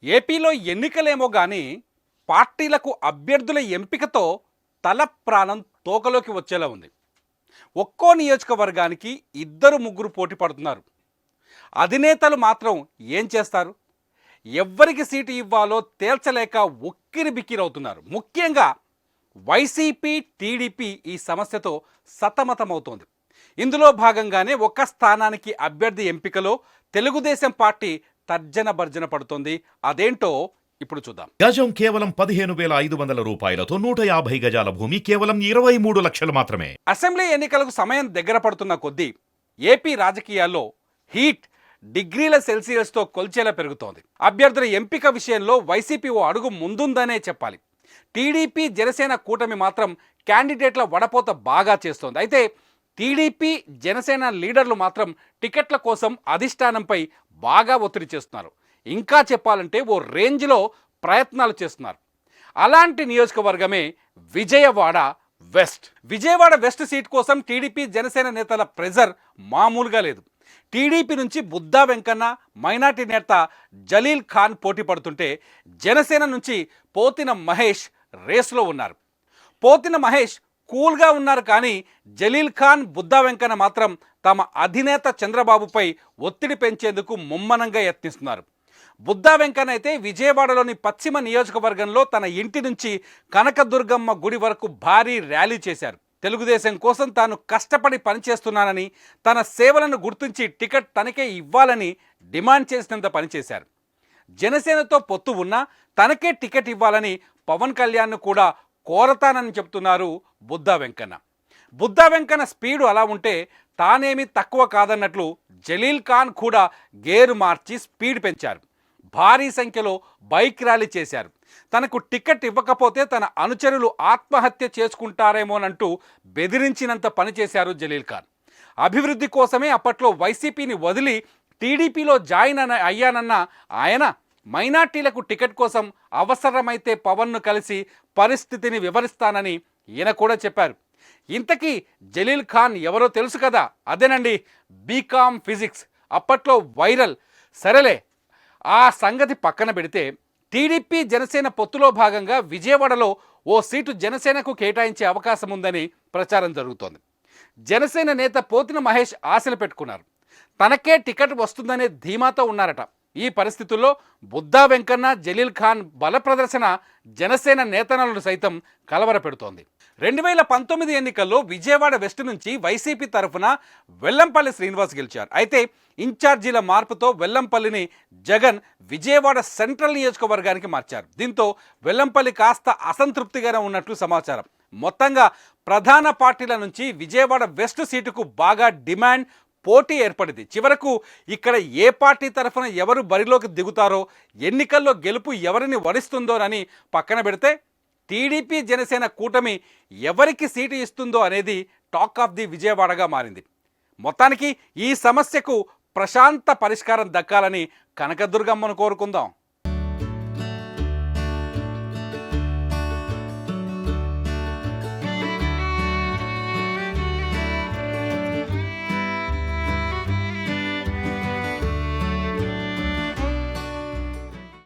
ఏపీలో ఎన్నికలేమో గాని పార్టీలకు అభ్యర్థుల ఎంపికతో తల ప్రాణం తోకలోకి వచ్చేలా ఉంది. ఒక్కో నియోజకవర్గానికి ఇద్దరు ముగ్గురు పోటీ పడుతున్నారు. అధినేతలు మాత్రం ఏం చేస్తారు? ఎవ్వరికి సీటు ఇవ్వాలో తేల్చలేక ఉక్కిరి బిక్కిరవుతున్నారు. ముఖ్యంగా వైసీపీ టీడీపీ ఈ సమస్యతో సతమతమవుతోంది. ఇందులో భాగంగానే ఒక్క స్థానానికి అభ్యర్థి ఎంపికలో తెలుగుదేశం పార్టీ తర్జన భర్జన పడుతోంది. అదేంటో ఇప్పుడు చూద్దాం. గజం కేవలం 15,500 రూపాయలతో 150 గజాల భూమి కేవలం 23 లక్షలు మాత్రమే. అసెంబ్లీ ఎన్నికలకు సమయం దగ్గర పడుతున్న కొద్దీ ఏపీ రాజకీయాల్లో హీట్ డిగ్రీల సెల్సియస్తో కొల్చేలా పెరుగుతోంది. అభ్యర్థుల ఎంపిక విషయంలో వైసీపీ ఓ అడుగు ముందుందనే చెప్పాలి. టీడీపీ జనసేన కూటమి మాత్రం క్యాండిడేట్ల వడపోత బాగా చేస్తోంది. అయితే టీడీపీ జనసేన లీడర్లు మాత్రం టికెట్ల కోసం అధిష్టానంపై బాగా ఒత్తిడి చేస్తున్నారు. ఇంకా చెప్పాలంటే ఓ రేంజ్లో ప్రయత్నాలు చేస్తున్నారు. అలాంటి నియోజకవర్గమే Vijayawada west. Vijayawada west seat కోసం టీడీపీ జనసేన నేతల ప్రెజర్ మామూలుగా లేదు. టీడీపీ నుంచి బుద్దా వెంకన్న, మైనార్టీ నేత జలీల్ ఖాన్ పోటీ పడుతుంటే జనసేన నుంచి పోతిన మహేష్ రేసులో ఉన్నారు. పోతిన మహేష్ కూల్గా ఉన్నారు, కానీ జలీల్ ఖాన్, బుద్దా వెంకన్న మాత్రం తమ అధినేత చంద్రబాబుపై ఒత్తిడి పెంచేందుకు ముమ్మనంగా యత్నిస్తున్నారు. బుద్దా వెంకన్న అయితే విజయవాడలోని పశ్చిమ నియోజకవర్గంలో తన ఇంటి నుంచి కనకదుర్గమ్మ గుడి వరకు భారీ ర్యాలీ చేశారు. తెలుగుదేశం కోసం తాను కష్టపడి పనిచేస్తున్నానని, తన సేవలను గుర్తించి టికెట్ తనకే ఇవ్వాలని డిమాండ్ చేసినంత పనిచేశారు. జనసేనతో పొత్తు ఉన్నా తనకే టికెట్ ఇవ్వాలని పవన్ కళ్యాణ్ను కూడా కోరతానని చెప్తున్నారు బుద్దా వెంకన్న. బుద్దా వెంకన్న స్పీడు అలా ఉంటే తానేమీ తక్కువ కాదన్నట్లు జలీల్ ఖాన్ కూడా గేరు మార్చి స్పీడ్ పెంచారు. భారీ సంఖ్యలో బైక్ ర్యాలీ చేశారు. తనకు టికెట్ ఇవ్వకపోతే తన అనుచరులు ఆత్మహత్య చేసుకుంటారేమోనంటూ బెదిరించినంత పనిచేశారు జలీల్ ఖాన్. అభివృద్ధి కోసమే అప్పట్లో వైసీపీని వదిలి టీడీపీలో జాయిన్ అయ్యానన్న ఆయన మైనార్టీలకు టికెట్ కోసం అవసరమైతే పవన్ను కలిసి పరిస్థితిని వివరిస్తానని ఈయన కూడా చెప్పారు. ఇంతకీ జలీల్ ఖాన్ ఎవరో తెలుసు కదా? అదేనండి, బీకామ్ ఫిజిక్స్. అప్పట్లో వైరల్. సరేలే, ఆ సంగతి పక్కన పెడితే టీడీపీ జనసేన పొత్తులో భాగంగా విజయవాడలో ఓ సీటు జనసేనకు కేటాయించే అవకాశం ఉందని ప్రచారం జరుగుతోంది. జనసేన నేత పోతిన మహేష్ ఆశలు పెట్టుకున్నారు. తనకే టికెట్ వస్తుందనే ధీమాతో ఉన్నారట. ఈ పరిస్థితుల్లో బుద్దా వెంకన్న, జలీల్ ఖాన్ బల ప్రదర్శన జనసేన నేతలను సైతం కలవరపెడుతోంది. 2019 ఎన్నికల్లో విజయవాడ వెస్ట్ నుంచి వైసీపీ తరఫున వెల్లంపల్లి శ్రీనివాస్ గెలిచారు. అయితే ఇన్ఛార్జీల మార్పుతో వెల్లంపల్లిని జగన్ విజయవాడ సెంట్రల్ నియోజకవర్గానికి మార్చారు. దీంతో వెల్లంపల్లి కాస్త అసంతృప్తిగానే ఉన్నట్లు సమాచారం. మొత్తంగా ప్రధాన పార్టీల నుంచి విజయవాడ వెస్ట్ సీటుకు బాగా డిమాండ్, పోటీ ఏర్పడింది. చివరకు ఇక్కడ ఏ పార్టీ తరఫున ఎవరు బరిలోకి దిగుతారో, ఎన్నికల్లో గెలుపు ఎవరిని వరిస్తుందోనని పక్కన పెడితే టీడీపీ జనసేన కూటమి ఎవరికి సీటు ఇస్తుందో అనేది టాక్ ఆఫ్ ది విజయవాడగా మారింది. మొత్తానికి ఈ సమస్యకు ప్రశాంత పరిష్కారం దక్కాలని కనకదుర్గమ్మను కోరుకుందాం.